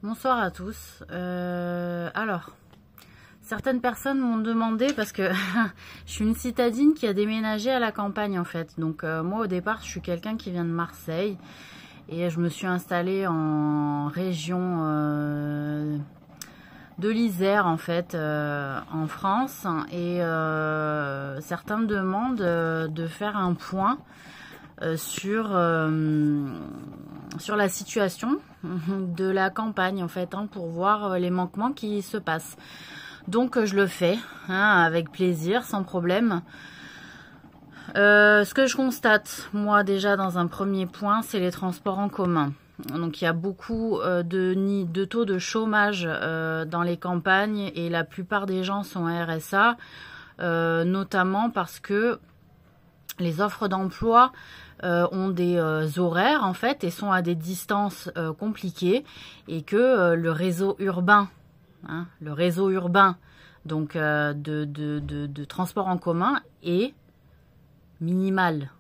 Bonsoir à tous. Alors, certaines personnes m'ont demandé, parce que je suis une citadine qui a déménagé à la campagne en fait. Donc moi au départ, je suis quelqu'un qui vient de Marseille et je me suis installée en région de l'Isère en fait, en France. Et certains me demandent de faire un point sur la situation de la campagne en fait, pour voir les manquements qui se passent. Donc je le fais avec plaisir, sans problème. Ce que je constate moi déjà dans un premier point, c'est les transports en commun. Donc il y a beaucoup de taux de chômage dans les campagnes et la plupart des gens sont RSA, notamment parce que les offres d'emploi ont des horaires en fait et sont à des distances compliquées, et que le réseau urbain, donc de transport en commun est minimal.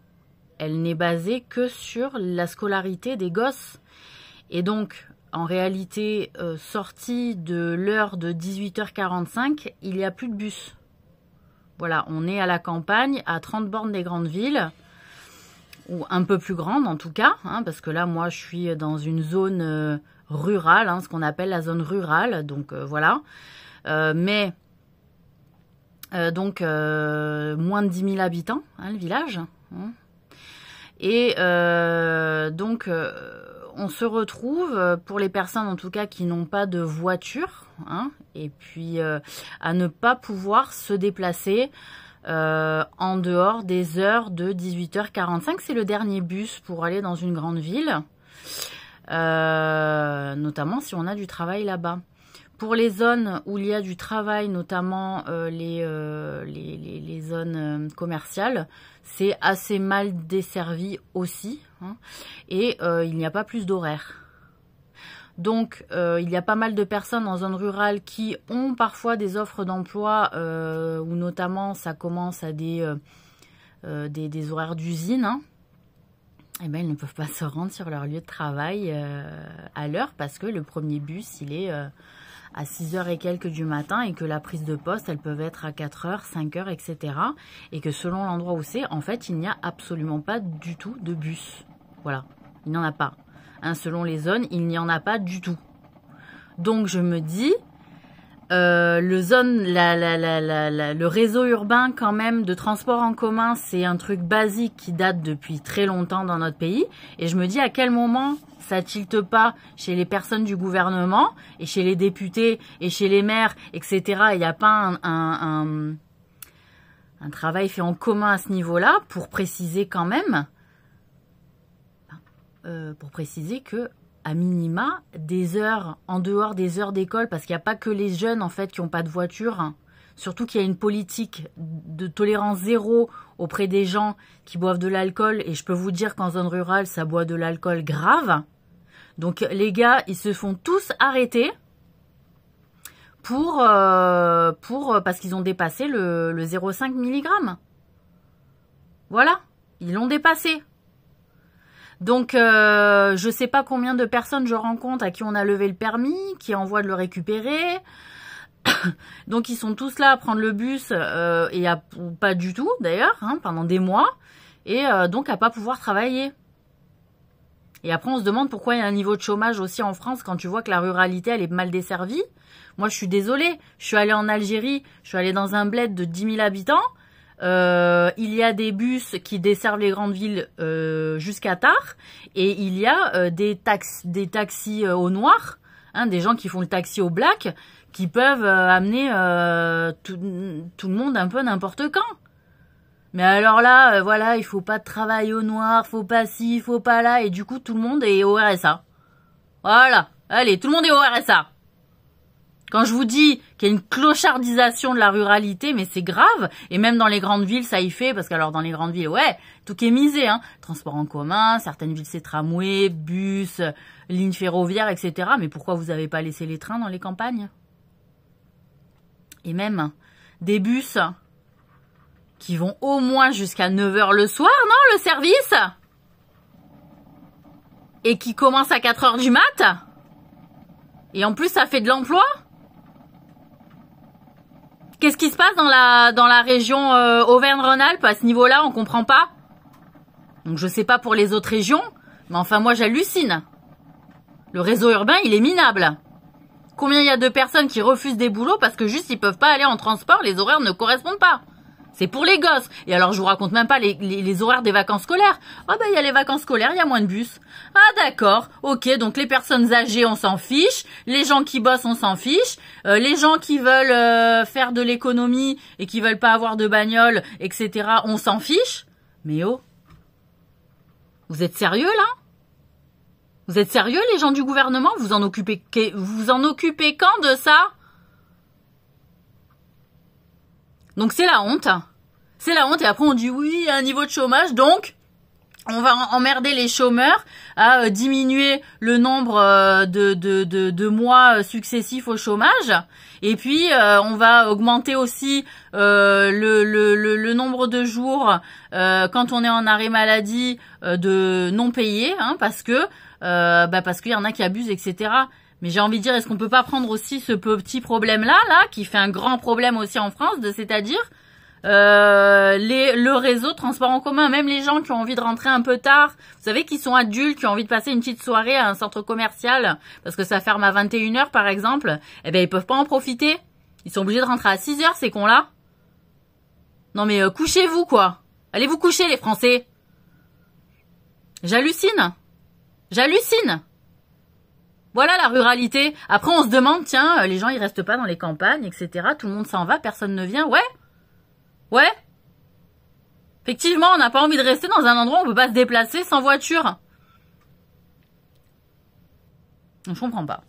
Elle n'est basée que sur la scolarité des gosses. Et donc, en réalité, sortie de l'heure de 18h45, il n'y a plus de bus. Voilà, on est à la campagne, à 30 bornes des grandes villes, ou un peu plus grande en tout cas, parce que là, moi, je suis dans une zone rurale, ce qu'on appelle la zone rurale, donc voilà. Mais, moins de 10 000 habitants, le village. Et donc, on se retrouve, pour les personnes en tout cas qui n'ont pas de voiture, et puis à ne pas pouvoir se déplacer en dehors des heures de 18h45. C'est le dernier bus pour aller dans une grande ville, notamment si on a du travail là-bas. Pour les zones où il y a du travail, notamment les zones commerciales, c'est assez mal desservi aussi, et il n'y a pas plus d'horaires. Donc, il y a pas mal de personnes en zone rurale qui ont parfois des offres d'emploi, où notamment ça commence à des horaires d'usine, et ben ils ne peuvent pas se rendre sur leur lieu de travail à l'heure, parce que le premier bus, il est à 6h et quelques du matin, et que la prise de poste, elles peuvent être à 4h, 5h, etc. Et que selon l'endroit où c'est, en fait, il n'y a absolument pas du tout de bus. Voilà, il n'y en a pas. Selon les zones, il n'y en a pas du tout. Donc je me dis, le réseau urbain quand même de transport en commun, c'est un truc basique qui date depuis très longtemps dans notre pays. Et je me dis, à quel moment ça tilte pas chez les personnes du gouvernement et chez les députés et chez les maires, etc. Il n'y a pas un travail fait en commun à ce niveau-là pour préciser quand même, que à minima des heures en dehors des heures d'école, parce qu'il n'y a pas que les jeunes en fait qui n'ont pas de voiture, surtout qu'il y a une politique de tolérance zéro auprès des gens qui boivent de l'alcool, et je peux vous dire qu'en zone rurale ça boit de l'alcool grave. Donc les gars, ils se font tous arrêter parce qu'ils ont dépassé le 0,5 mg. Voilà, ils l'ont dépassé. Donc je sais pas combien de personnes je rencontre à qui on a levé le permis, qui envoient de le récupérer. Donc ils sont tous là à prendre le bus, et pas du tout d'ailleurs, pendant des mois, et donc à pas pouvoir travailler. Et après, on se demande pourquoi il y a un niveau de chômage aussi en France quand tu vois que la ruralité, elle est mal desservie. Moi, je suis désolée. Je suis allée en Algérie. Je suis allée dans un bled de 10 000 habitants. Il y a des bus qui desservent les grandes villes jusqu'à tard. Et il y a des taxis au noir. Des gens qui font le taxi au black, qui peuvent amener tout le monde un peu n'importe quand. Mais alors là, voilà, il faut pas de travail au noir, faut pas ci, faut pas là, et du coup, tout le monde est au RSA. Voilà, allez, tout le monde est au RSA. Quand je vous dis qu'il y a une clochardisation de la ruralité, mais c'est grave, et même dans les grandes villes, ça y fait, parce qu'alors dans les grandes villes, ouais, tout qui est misé, transport en commun, certaines villes c'est tramway, bus, lignes ferroviaires, etc. Mais pourquoi vous avez pas laissé les trains dans les campagnes? Et même des bus qui vont au moins jusqu'à 9h le soir, non, le service? Et qui commence à 4h du mat? Et en plus, ça fait de l'emploi. Qu'est-ce qui se passe dans la région Auvergne-Rhône-Alpes à ce niveau-là? On comprend pas. Donc je sais pas pour les autres régions, mais enfin moi j'hallucine. Le réseau urbain, il est minable. Combien il y a de personnes qui refusent des boulots parce que juste ils peuvent pas aller en transport, les horaires ne correspondent pas. C'est pour les gosses. Et alors, je vous raconte même pas les horaires des vacances scolaires. Ah ben, il y a les vacances scolaires, il y a moins de bus. Ah d'accord, ok, donc les personnes âgées, on s'en fiche. Les gens qui bossent, on s'en fiche. Les gens qui veulent faire de l'économie et qui veulent pas avoir de bagnole, etc., on s'en fiche. Mais oh, vous êtes sérieux là? Vous êtes sérieux les gens du gouvernement? Vous en occupez quand de ça? Donc c'est la honte. C'est la honte et après on dit oui, il y a un niveau de chômage, donc on va emmerder les chômeurs à diminuer le nombre de mois successifs au chômage. Et puis on va augmenter aussi le nombre de jours quand on est en arrêt maladie de non payés, hein, parce qu'il y en a qui abusent, etc. Mais j'ai envie de dire, est-ce qu'on peut pas prendre aussi ce petit problème-là, qui fait un grand problème aussi en France, c'est-à-dire le réseau de transport en commun, même les gens qui ont envie de rentrer un peu tard, vous savez, qui sont adultes, qui ont envie de passer une petite soirée à un centre commercial, parce que ça ferme à 21h par exemple, eh ben ils peuvent pas en profiter. Ils sont obligés de rentrer à 6h, ces cons-là. Non mais couchez-vous quoi. Allez vous coucher les Français. J'hallucine. Voilà la ruralité. Après, on se demande, tiens, les gens, ils restent pas dans les campagnes, etc. Tout le monde s'en va, personne ne vient. Ouais. Effectivement, on n'a pas envie de rester dans un endroit où on peut pas se déplacer sans voiture. Je comprends pas.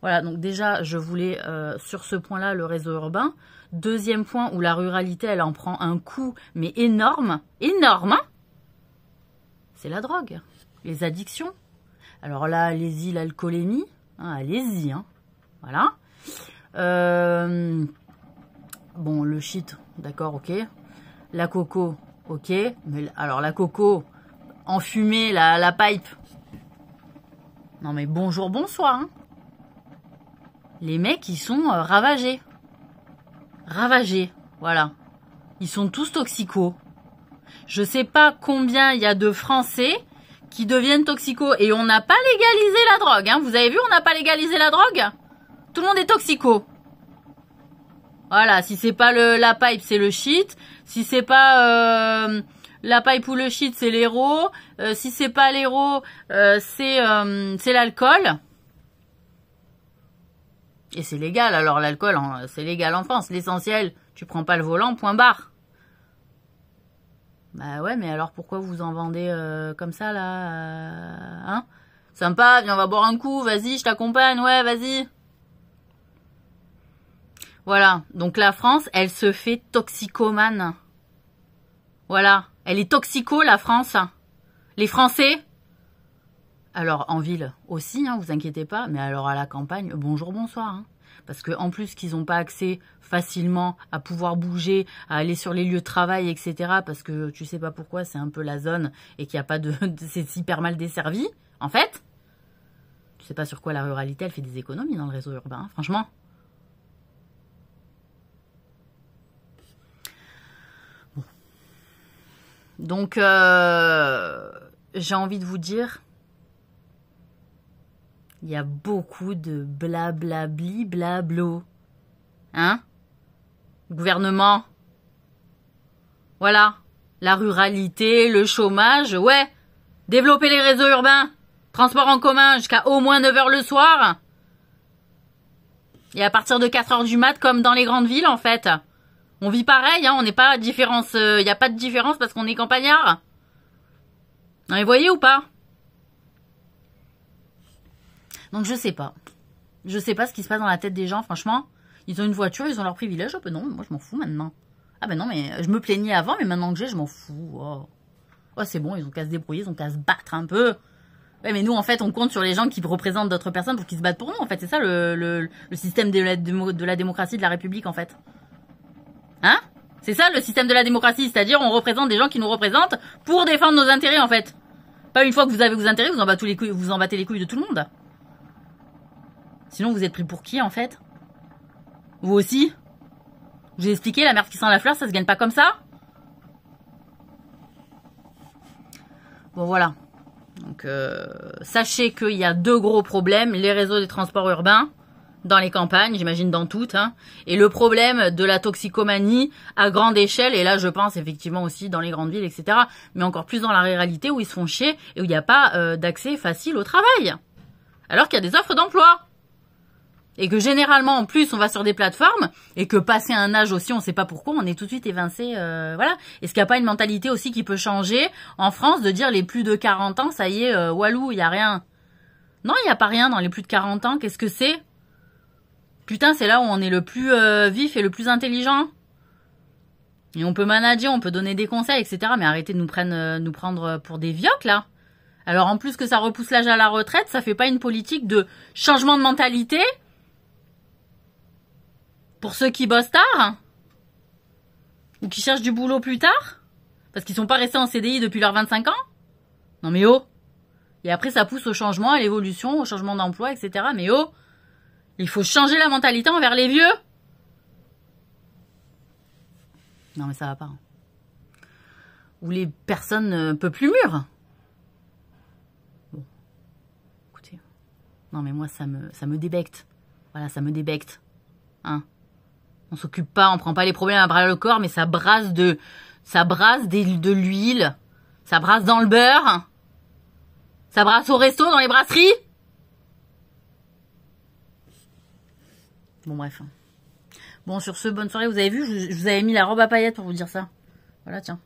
Voilà, donc déjà, je voulais, sur ce point-là, le réseau urbain. Deuxième point où la ruralité, elle en prend un coup, mais énorme, hein, c'est la drogue, les addictions. Alors là, allez-y, l'alcoolémie, hein, allez-y, hein, voilà. Bon, le shit, d'accord, ok. La coco, ok. Mais alors la coco, enfumée, la pipe. Non mais bonjour, bonsoir, hein. Les mecs, ils sont ravagés. Voilà. Ils sont tous toxicos. Je sais pas combien il y a de Français qui deviennent toxicos. Et on n'a pas légalisé la drogue, hein. Vous avez vu, on n'a pas légalisé la drogue. Tout le monde est toxico. Voilà, si c'est pas la pipe, c'est le shit. Si c'est pas la pipe ou le shit, c'est l'héro. Si c'est pas l'héro, c'est l'alcool. Et c'est légal, alors l'alcool, c'est légal en France. L'essentiel, tu prends pas le volant, point barre. Bah ouais, mais alors pourquoi vous en vendez comme ça, là hein? Sympa, viens, on va boire un coup, vas-y, je t'accompagne, ouais, vas-y. Voilà, donc la France, elle se fait toxicomane. Voilà, elle est toxico, la France. Les Français, alors en ville aussi, hein, vous inquiétez pas, mais alors à la campagne, bonjour, bonsoir. Hein. Parce que en plus qu'ils n'ont pas accès facilement à pouvoir bouger, à aller sur les lieux de travail, etc. Parce que tu sais pas pourquoi, c'est un peu la zone et qu'il n'y a pas c'est hyper mal desservi, en fait. Tu sais pas sur quoi la ruralité, elle fait des économies dans le réseau urbain, hein, franchement. Bon. Donc, j'ai envie de vous dire, il y a beaucoup de blablabli, blablo. Hein? Gouvernement. Voilà. La ruralité, le chômage, ouais. Développer les réseaux urbains. Transport en commun jusqu'à au moins 9h le soir. Et à partir de 4h du mat, comme dans les grandes villes, en fait. On vit pareil, hein. On n'est pas différence, il n'y a pas de différence parce qu'on est campagnard. Vous voyez ou pas? Donc je sais pas. Je sais pas ce qui se passe dans la tête des gens, franchement. Ils ont une voiture, ils ont leur privilège. Oh ben non, moi je m'en fous maintenant. Ah ben non, mais je me plaignais avant, mais maintenant que je m'en fous. Oh, c'est bon, ils ont qu'à se débrouiller, ils ont qu'à se battre un peu. Ouais, mais nous, en fait, on compte sur les gens qui représentent d'autres personnes pour qu'ils se battent pour nous, en fait. C'est ça le système de la démocratie, de la République, en fait. Hein? C'est ça le système de la démocratie, c'est-à-dire on représente des gens qui nous représentent pour défendre nos intérêts, en fait. Pas une fois que vous avez vos intérêts, vous en battez les couilles de tout le monde. Sinon, vous êtes pris pour qui, en fait? Vous aussi? J'ai expliqué, la merde qui sent la fleur, ça se gagne pas comme ça? Bon, voilà. Donc, sachez qu'il y a 2 gros problèmes. Les réseaux des transports urbains, dans les campagnes, j'imagine dans toutes, hein, et le problème de la toxicomanie à grande échelle, et là, je pense effectivement aussi dans les grandes villes, etc., mais encore plus dans la ruralité où ils se font chier et où il n'y a pas d'accès facile au travail. Alors qu'il y a des offres d'emploi. Et que généralement, en plus, on va sur des plateformes, et que passé un âge aussi, on sait pas pourquoi, on est tout de suite évincé, voilà. Est-ce qu'il n'y a pas une mentalité aussi qui peut changer en France de dire les plus de 40 ans, ça y est, walou, il n'y a rien. Non, il n'y a pas rien dans les plus de 40 ans, qu'est-ce que c'est? Putain, c'est là où on est le plus vif et le plus intelligent. Et on peut manager, on peut donner des conseils, etc. Mais arrêtez de nous prendre pour des vioques, là. Alors, en plus que ça repousse l'âge à la retraite, ça fait pas une politique de changement de mentalité pour ceux qui bossent tard ou qui cherchent du boulot plus tard parce qu'ils sont pas restés en CDI depuis leurs 25 ans. Non mais oh. Et après, ça pousse au changement, à l'évolution, au changement d'emploi, etc. Mais oh, il faut changer la mentalité envers les vieux. Non mais ça va pas. Ou les personnes un peu plus mûres. Bon, écoutez. Non mais moi, ça me débecte. Voilà, ça me débecte. Hein. On s'occupe pas, on prend pas les problèmes à bras le corps, mais ça brasse de l'huile. Ça brasse dans le beurre. Ça brasse au resto, dans les brasseries. Bon, bref. Bon, sur ce, bonne soirée. Vous avez vu, je vous avais mis la robe à paillettes pour vous dire ça. Voilà, tiens.